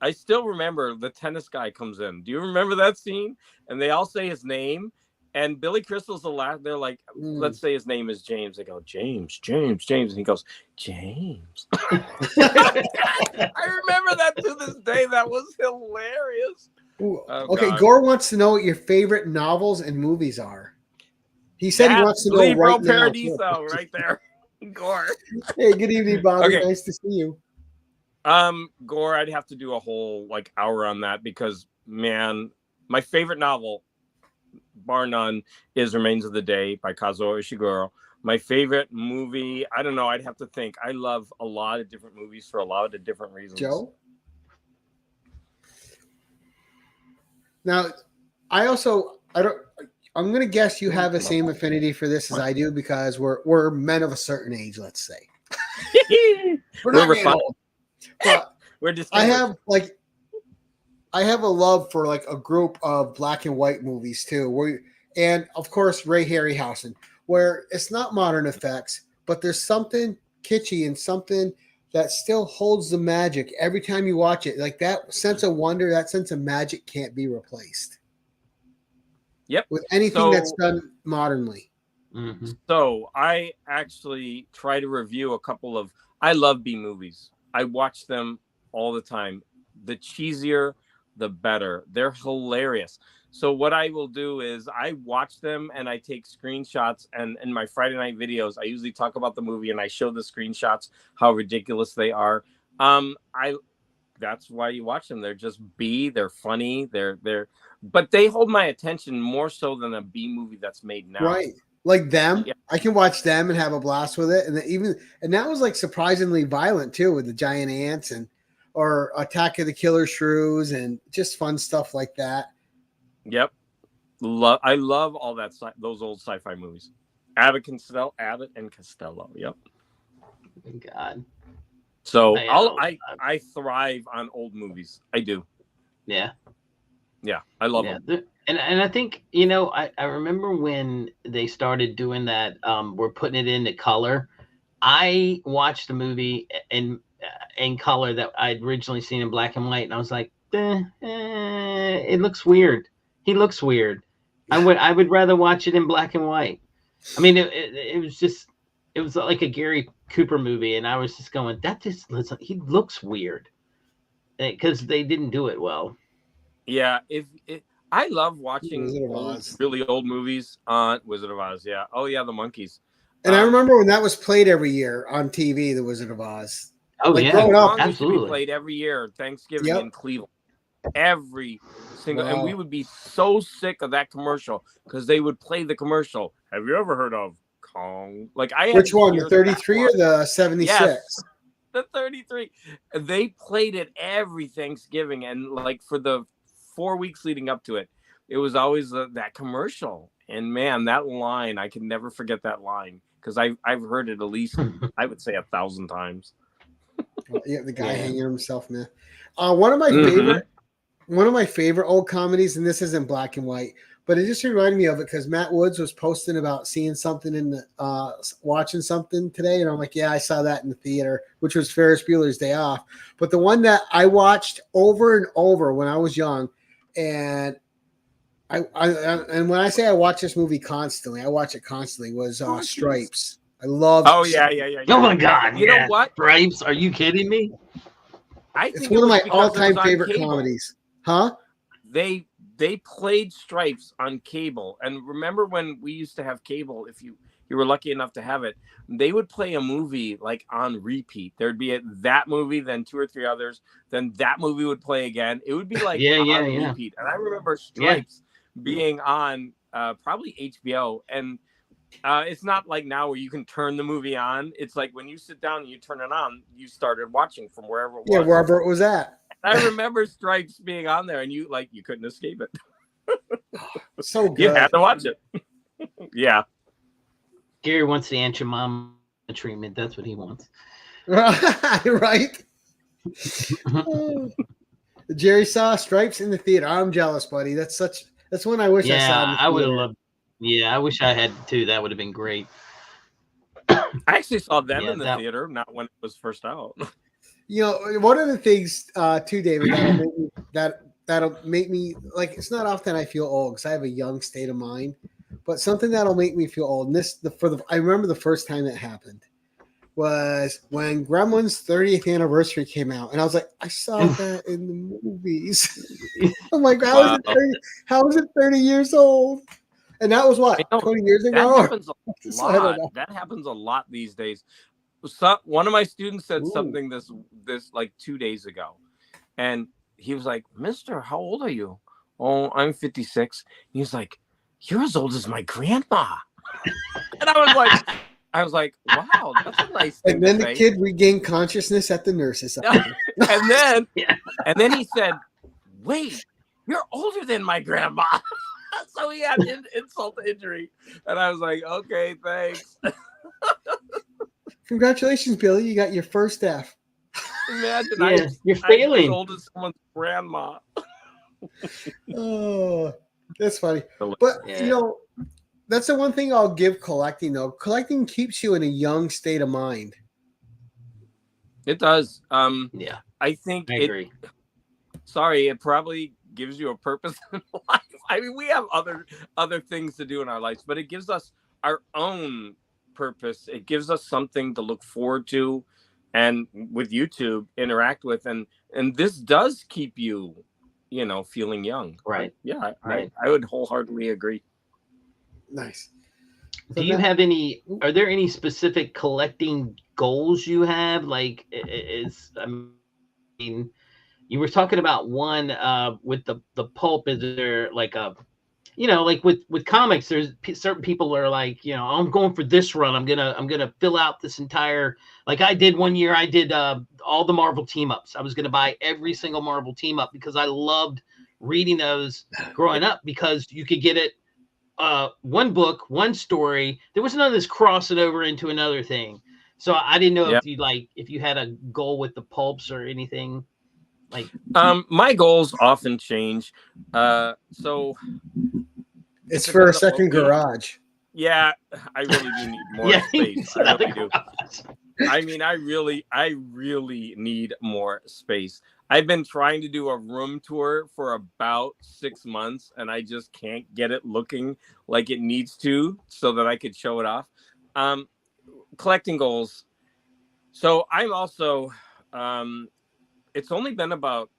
I still remember the tennis guy comes in. Do you remember that scene? And they all say his name. And Billy Crystal's the last. They're like, let's say his name is James. They go, James. And he goes, James. I remember that to this day. That was hilarious. Okay, God. Gore wants to know what your favorite novels and movies are. He said he wants to know Libro right now. Paradiso, right there. Gore. Hey, good evening, Bobby. Okay. Nice to see you. Gore, I'd have to do a whole hour on that because, man, my favorite novel, bar none, is Remains of the Day by Kazuo Ishiguro. My favorite movie, I don't know, I'd have to think. I love a lot of different movies for a lot of different reasons. Joe? Now, I'm going to guess you have the same affinity for this as I do because we're men of a certain age, let's say. We're not getting old. But we're just I have a love for a group of black and white movies too, and of course Ray Harryhausen, where it's not modern effects, but there's something kitschy and something that still holds the magic every time you watch it. Like that sense of wonder, that sense of magic can't be replaced. Yep. With anything that's done modernly. Mm-hmm. So I actually try to review a couple of. I love B movies. I watch them all the time. The cheesier, the better. They're hilarious. So what I will do is I watch them and I take screenshots. And in my Friday night videos, I usually talk about the movie and I show the screenshots, how ridiculous they are. That's why you watch them. They're just B. They're funny. But they hold my attention more so than a B movie that's made now. Right. Like them, yeah. I can watch them and have a blast with it, and that was surprisingly violent too, with the giant ants or Attack of the Killer Shrews and just fun stuff like that. Yep, I love all that those old sci-fi movies. Abbott and Costello. Yep. God. So I thrive on old movies. I do. Yeah. Yeah, I love them. And I think, I remember when they started doing that, we're putting it into color. I watched the movie in color that I'd originally seen in black and white, and I was like, it looks weird. He looks weird. I would rather watch it in black and white. I mean, it was like a Gary Cooper movie, and I was just going, he looks weird, because they didn't do it well. Yeah, I love watching really old movies on Wizard of Oz. Yeah. Oh yeah, the monkeys. And I remember when that was played every year on TV, the Wizard of Oz. Oh yeah, growing up, absolutely. Played every year Thanksgiving in Cleveland. Every single, and we would be so sick of that commercial because they would play the commercial. Have you ever heard of Kong? Which one, the 33 or the 76? Yes, the 33. They played it every Thanksgiving, and for the 4 weeks leading up to it, it was always that commercial. And man, that line, I can never forget that line because I've heard it at least, I would say 1,000 times. Yeah, the guy hanging himself, man. One of my favorite old comedies, and this isn't black and white, but it just reminded me of it because Matt Woods was posting about seeing something in the watching something today, and I'm like, yeah, I saw that in the theater, which was Ferris Bueller's Day Off. But the one that I watched over and over when I was young, and and when I say I watch this movie constantly, I watch it constantly, was Stripes. I love. Oh yeah. Oh my God! You know what? Stripes? Are you kidding me? I think it's one of my all-time favorite comedies. Huh? They played Stripes on cable, and remember when we used to have cable? If you were lucky enough to have it, they would play a movie on repeat. There'd be that movie, then 2 or 3 others, then that movie would play again. It would be repeat. And I remember Stripes being on probably HBO, and It's not like now where you can turn the movie on. It's like when you sit down and you turn it on, you started watching from wherever it was. Yeah, wherever it was at. I remember Stripes being on there, and you couldn't escape it. So good. You had to watch it. Yeah. Gary wants the Aunt Jemima treatment. That's what he wants. Right? Jerry saw Stripes in the theater. I'm jealous, buddy. That's one I wish I saw. Yeah, I would have loved. Yeah, I wish I had too. That would have been great. I actually saw them in the theater, not when it was first out. You know, one of the things too, David, that'll make me like, it's not often I feel old because I have a young state of mind, but something that'll make me feel old. And I remember the first time it happened was when Gremlins 30th anniversary came out, and I was like, I saw that in the movies. I'm like, how is it 30 years old? And that was what, 20 years ago? That happens a lot. That happens a lot these days. One of my students said something this like 2 days ago, and he was like, "Mister, how old are you?" "Oh, I'm 56." He was like, "You're as old as my grandma." And I was like, "Wow, that's a nice thing." And then the kid regained consciousness at the nurse's office. and then he said, "Wait, you're older than my grandma." So he had insult to injury, and I was like, "Okay, thanks." Congratulations, Billy! You got your first F. Imagine you're failing. I'm as old as someone's grandma. Oh, that's funny. But you know, that's the one thing I'll give collecting, though. Collecting keeps you in a young state of mind. It does. Yeah, I think I agree. Sorry, it probably gives you a purpose in life. I mean, we have other things to do in our lives, but it gives us our own purpose. It gives us something to look forward to, and with YouTube interact with, and this does keep you, feeling young. Right. Yeah, right. I would wholeheartedly agree. Nice. Do you have are there any specific collecting goals you have? Like, I mean, you were talking about one with the pulp. Is there like a, like with comics, there's certain people are like, I'm going for this run. I'm gonna fill out this entire, like I did one year. I did all the Marvel team ups. I was gonna buy every single Marvel team up because I loved reading those growing up, because you could get it one book, one story. There was none of this crossing over into another thing. So I didn't know if you had a goal with the pulps or anything. Like, my goals often change. So it's for a second garage. Yeah, I really do need more space. I really do. I mean, I really need more space. I've been trying to do a room tour for about 6 months, and I just can't get it looking like it needs to, so that I could show it off. Collecting goals. So I'm also, it's only been about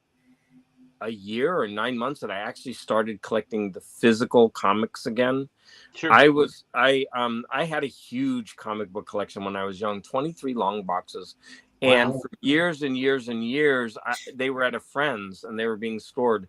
a year or 9 months that I actually started collecting the physical comics again. Sure. I had a huge comic book collection when I was young, 23 long boxes. And for years and years and years, they were at a friend's and they were being stored.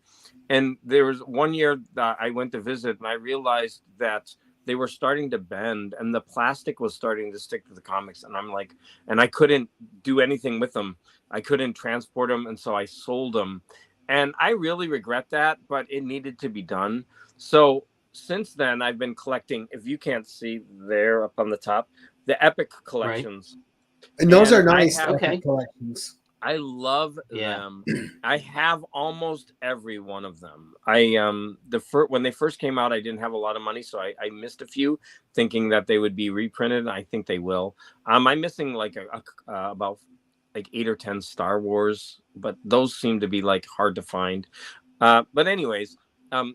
And there was one year that I went to visit, and I realized that they were starting to bend and the plastic was starting to stick to the comics. And I'm like, and I couldn't do anything with them. I couldn't transport them. And so I sold them. And I really regret that, but it needed to be done. So since then, I've been collecting, if you can't see there up on the top, the Epic collections. Right. And those are nice collections. I love them. I have almost every one of them. When they first came out, I didn't have a lot of money, so I missed a few, thinking that they would be reprinted. I think they will. I'm missing like about like 8 or 10 Star Wars, but those seem to be like hard to find. But anyways,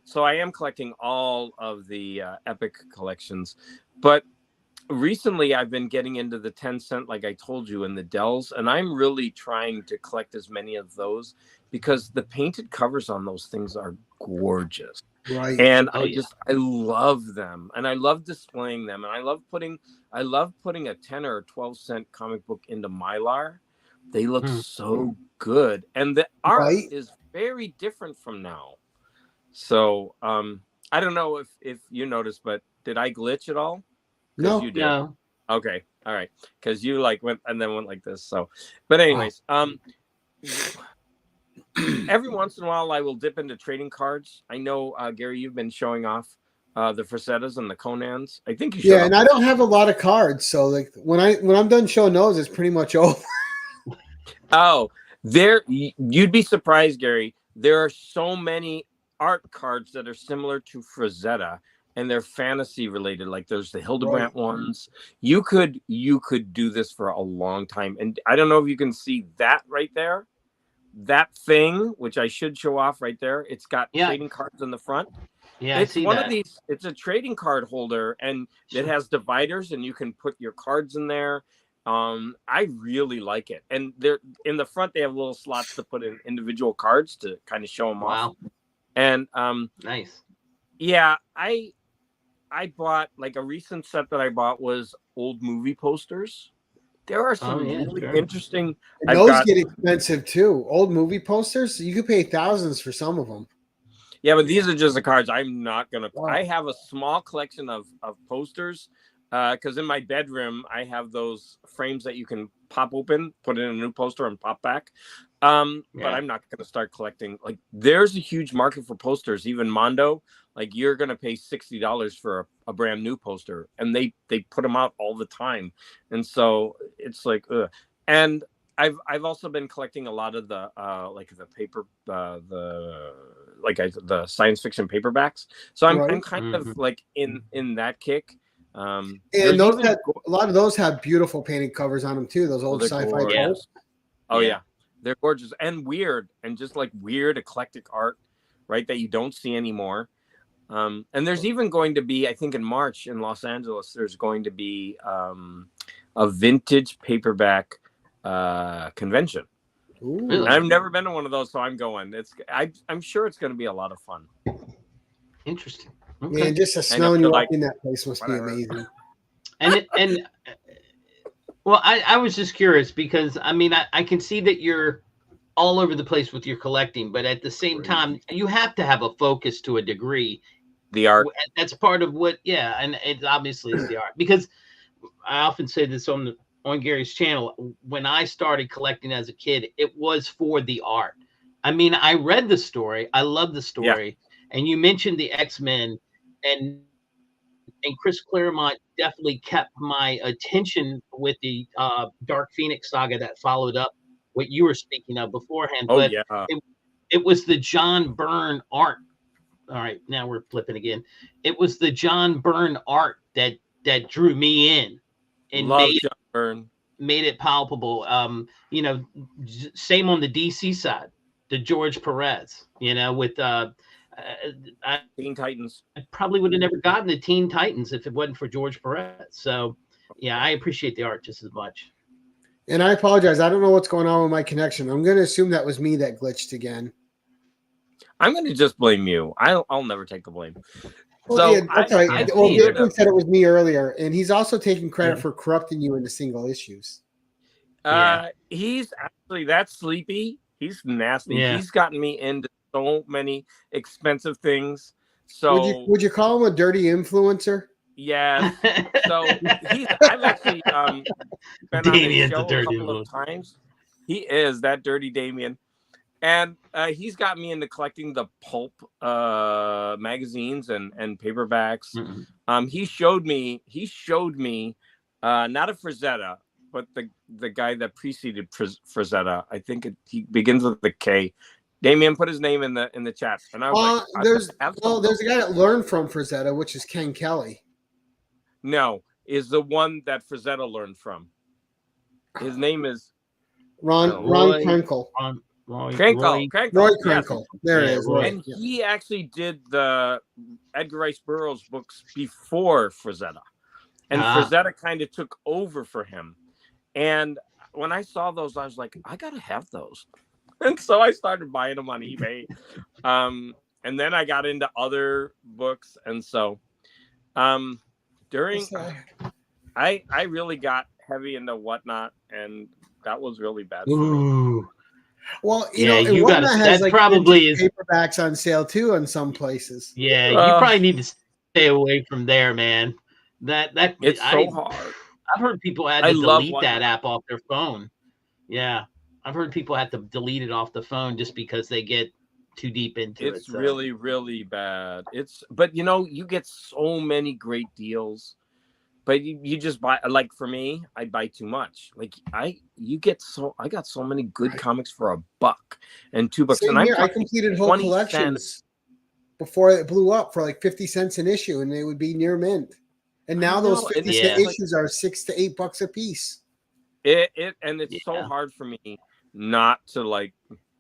so I am collecting all of the Epic collections, but recently I've been getting into the 10 cent, like I told you, and the Dells, and I'm really trying to collect as many of those because the painted covers on those things are gorgeous. Right. And I love them, and I love displaying them, and I love putting a 10 or 12 cent comic book into Mylar. They look so good, and the art is very different from now. So I don't know if you noticed, but did I glitch at all? No, you did. No. Okay, all right, because you like went and then went like this. So, but anyways, every once in a while I will dip into trading cards. I know, Gary, you've been showing off the Frasettas and the Conans. I think you should. Yeah, and I don't have a lot of cards, so like when I'm done showing those, it's pretty much over. Oh, you'd be surprised, Gary. There are so many art cards that are similar to Frazetta, and they're fantasy related. Like there's the Hildebrandt ones. You could do this for a long time. And I don't know if you can see that right there. That thing, which I should show off right there. It's got trading cards in the front. Yeah, it's I see one that. of these. It's a trading card holder, and it has dividers, and you can put your cards in there. I really like it, and they're in the front. They have little slots to put in individual cards to kind of show them off. And nice. Yeah, I bought like a recent set that I bought was old movie posters. There are some really interesting. And those get expensive too. Old movie posters, you could pay thousands for some of them. Yeah, but these are just the cards. I'm not gonna. Wow. I have a small collection of posters because in my bedroom I have those frames that you can pop open, put in a new poster, and pop back. But I'm not gonna start collecting. Like, there's a huge market for posters. Even Mondo, like you're gonna pay $60 for a brand new poster, and they put them out all the time, and so it's like, ugh. And I've also been collecting a lot of the like the paper the science fiction paperbacks. So I'm kind of like in that kick. And those a lot of those have beautiful painted covers on them too. Those old sci-fi books. Oh yeah, they're gorgeous and weird, and just like weird eclectic art, right? That you don't see anymore. And there's even going to be, I think in March in Los Angeles, there's going to be a vintage paperback convention. Really? I've never been to one of those, so I'm going. I'm sure it's going to be a lot of fun. Interesting. Okay. Man, just smelling you in that place must be amazing. And well, I was just curious because I mean I can see that you're all over the place with your collecting, but at the same time you have to have a focus to a degree. The art. That's part of what, and it's obviously it's the art, because I often say this on Gary's channel. When I started collecting as a kid, it was for the art. I mean, I read the story, I love the story, and you mentioned the X-Men, and Chris Claremont definitely kept my attention with the Dark Phoenix saga that followed up what you were speaking of beforehand. But it was the John Byrne art. All right, now we're flipping again. It was the John Byrne art that drew me in and made it palpable. Same on the DC side, the George Perez, with Teen Titans. I probably would have never gotten the Teen Titans if it wasn't for George Perez. So yeah, I appreciate the art just as much. And I apologize. I don't know what's going on with my connection. I'm going to assume that was me that glitched again. I'm going to just blame you. I'll never take the blame. Well, so that's all right. Well, Gary said it was me earlier, and he's also taking credit for corrupting you into single issues. He's actually that sleepy. He's nasty. Yeah. He's gotten me into so many expensive things. So would you call him a dirty influencer? Yeah. So I've actually been Damien's on his show a couple of times. He is that dirty Damien. And he's got me into collecting the pulp magazines and paperbacks. Mm-hmm. He showed me not a Frazetta, but the guy that preceded Frazetta. I think he begins with the K. Damien, put his name in the chat. And I was there's a guy that learned from Frazetta, which is Ken Kelly. No, is the one that Frazetta learned from. His name is Ron Krenkel. Roy Krenkel. There it is. And he actually did the Edgar Rice Burroughs books before Frazetta. And Frazetta kind of took over for him. And when I saw those, I was like, I got to have those. And so I started buying them on eBay. And then I got into other books. And so I really got heavy into Whatnot, and that was really bad for me. Well, you got has like probably paperbacks on sale too in some places. Yeah, you probably need to stay away from there, man. It's so hard. I've heard people had to delete that app off their phone. Yeah, I've heard people have to delete it off the phone just because they get too deep into it. It's really, really bad. But you get so many great deals, but you just buy. Like for me, I buy too much. Like I got so many good comics for $1 and $2, Same and here. I completed whole collections before it blew up for like 50 cents an issue, and they would be near mint. And now those 50-cent issues are $6 to $8 a piece. It's so hard for me not to like.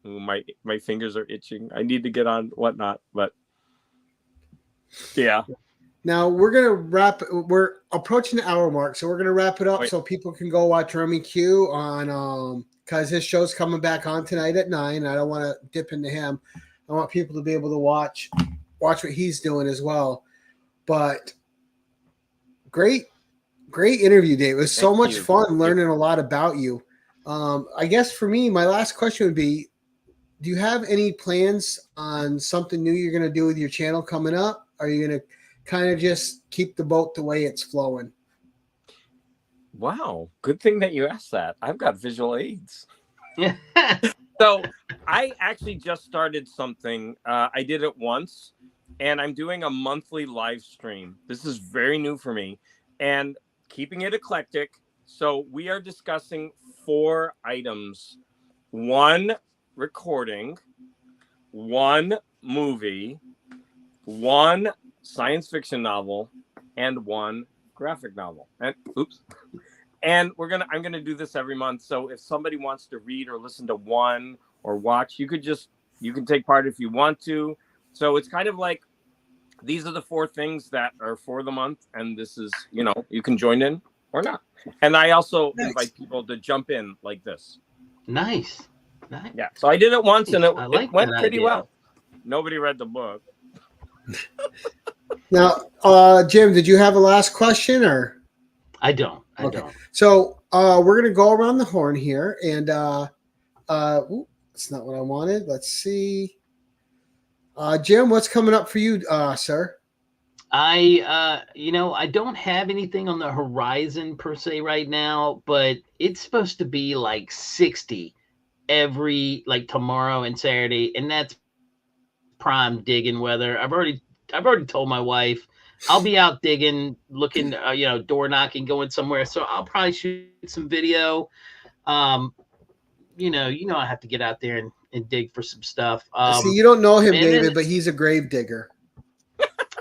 My fingers are itching. I need to get on whatnot, but yeah. Now we're approaching the hour mark, so we're gonna wrap it up so people can go watch Remy Q on because his show's coming back on tonight at 9. I don't want to dip into him. I want people to be able to watch what he's doing as well. But great interview, Dave. It was so much fun learning a lot about you. I guess for me, my last question would be, do you have any plans on something new you're going to do with your channel coming up? Are you going to kind of just keep the boat the way it's flowing? Wow. Good thing that you asked that. I've got visual aids. So I actually just started something. I did it once, and I'm doing a monthly live stream. This is very new for me and keeping it eclectic. So we are discussing 4 items: 1 recording, 1 movie, 1 science fiction novel, and 1 graphic novel. And I'm gonna do this every month. So if somebody wants to read or listen to one or watch, you can take part if you want to. So it's kind of like these are the 4 things that are for the month, and this is you can join in or not. And I also invite people to jump in like this. Nice. Yeah, so I did it once, and it went pretty well. Nobody read the book. Now, Jim, did you have a last question, or? I don't. Don't. So we're gonna go around the horn here, and that's not what I wanted. Let's see, Jim, what's coming up for you, sir? I don't have anything on the horizon per se right now, but it's supposed to be like 60 every tomorrow and Saturday, and that's prime digging weather. I've already told my wife I'll be out digging, looking, door knocking, going somewhere. So I'll probably shoot some video. I have to get out there and dig for some stuff. See, you don't know him, David, but he's a grave digger.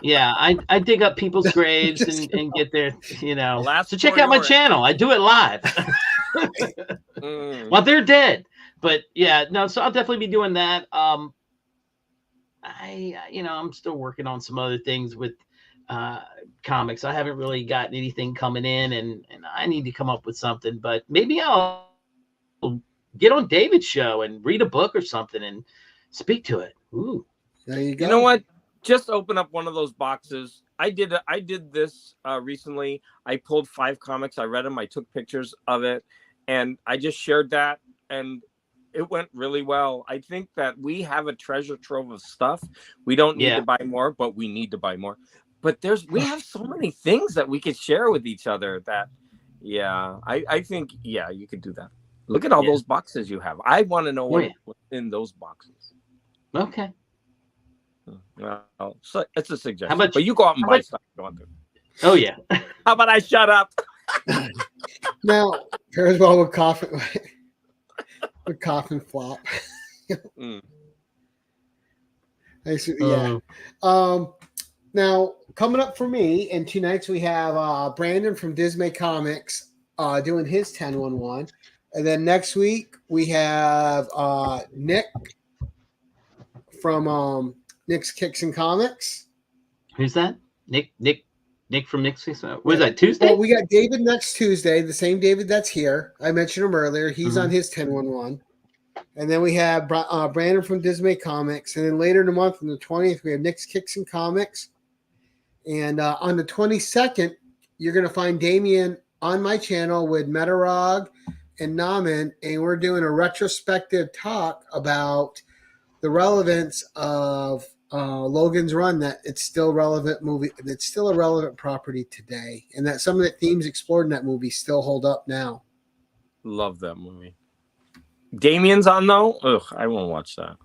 Yeah, I dig up people's graves and get there, So check out my channel. I do it live while they're dead. But yeah, no, so I'll definitely be doing that. I'm still working on some other things with comics. I haven't really gotten anything coming in, and I need to come up with something. But maybe I'll get on David's show and read a book or something and speak to it. Ooh, there you go. You know what? Just open up one of those boxes. I did this recently. I pulled 5 comics. I read them. I took pictures of it, and I just shared that, and it went really well. I think that we have a treasure trove of stuff. We don't need to buy more, but we need to buy more. But we have so many things that we could share with each other that, I think, you could do that. Look at all those boxes you have. I want to know what's in those boxes. Okay. Well, so it's a suggestion. But you go out and buy stuff you want to. Oh, yeah. How about I shut up? Now, here's what would coffin flop. Now, coming up for me in 2 nights, we have Brandon from Dismay Comics doing his 10-1-1. And then next week, we have Nick from Nick's Kicks and Comics. Who's that? Nick from Nick's Kicks. What is that, Tuesday? Well, we got David next Tuesday, the same David that's here. I mentioned him earlier. He's on his 10-1-1. And then we have Brandon from Dismay Comics. And then later in the month, on the 20th, we have Nick's Kicks and Comics. And on the 22nd, you're going to find Damien on my channel with Metarog and Naman. And we're doing a retrospective talk about the relevance of Logan's Run, that it's still relevant movie. It's still a relevant property today, and that some of the themes explored in that movie still hold up now. Love that movie. Damien's on though. Ugh, I won't watch that.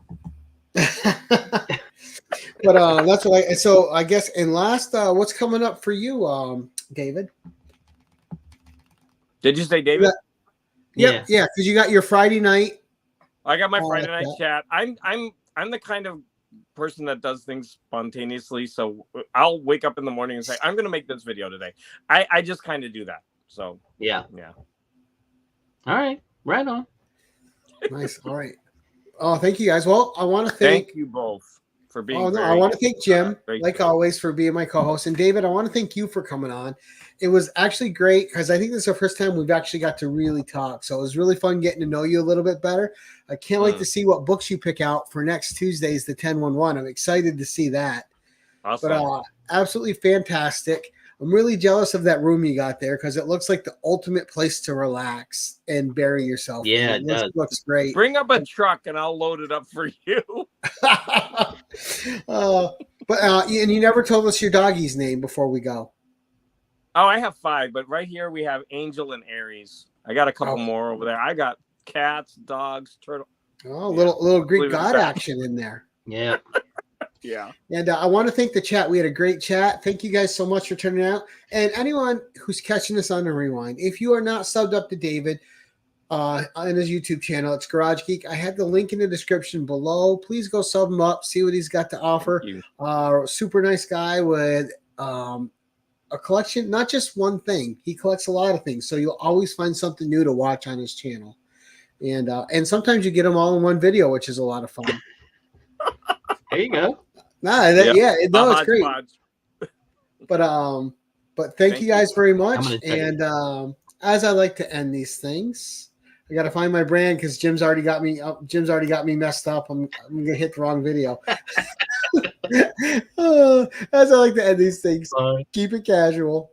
But that's what I. So I guess, and last, what's coming up for you, David? Did you say David? Yeah, because you got your Friday night. I got my Friday night chat. I'm the kind of person that does things spontaneously. So I'll wake up in the morning and say, I'm going to make this video today. I just kind of do that. So yeah. All right. Right on. Nice. All right. Oh, thank you guys. Well, I want to thank you both for being. Oh no, I want to thank Jim, like always, for being my co-host, and David. I want to thank you for coming on. It was actually great because I think this is the first time we've actually got to really talk. So it was really fun getting to know you a little bit better. I can't wait to see what books you pick out for next Tuesday's the 10-1-1. I'm excited to see that. Awesome. But absolutely fantastic. I'm really jealous of that room you got there because it looks like the ultimate place to relax and bury yourself. Yeah, it looks great. Bring up a truck and I'll load it up for you. And you never told us your doggy's name before we go. Oh, I have 5, but right here we have Angel and Aries. I got a couple more over there. I got cats, dogs, turtle. Oh, little Greek god action in there. Yeah. Yeah. And I want to thank the chat. We had a great chat. Thank you guys so much for turning out. And anyone who's catching this on the rewind, if you are not subbed up to David on his YouTube channel, it's Garage Geek. I have the link in the description below. Please go sub him up, see what he's got to offer. Super nice guy with a collection, not just one thing. He collects a lot of things, so you'll always find something new to watch on his channel. And sometimes you get them all in one video, which is a lot of fun. There you go. It's great. But thank you guys very much. And as I like to end these things, I got to find my brand because Jim's already got me up. Jim's already got me messed up. I'm gonna hit the wrong video. As I like to end these things, keep it casual.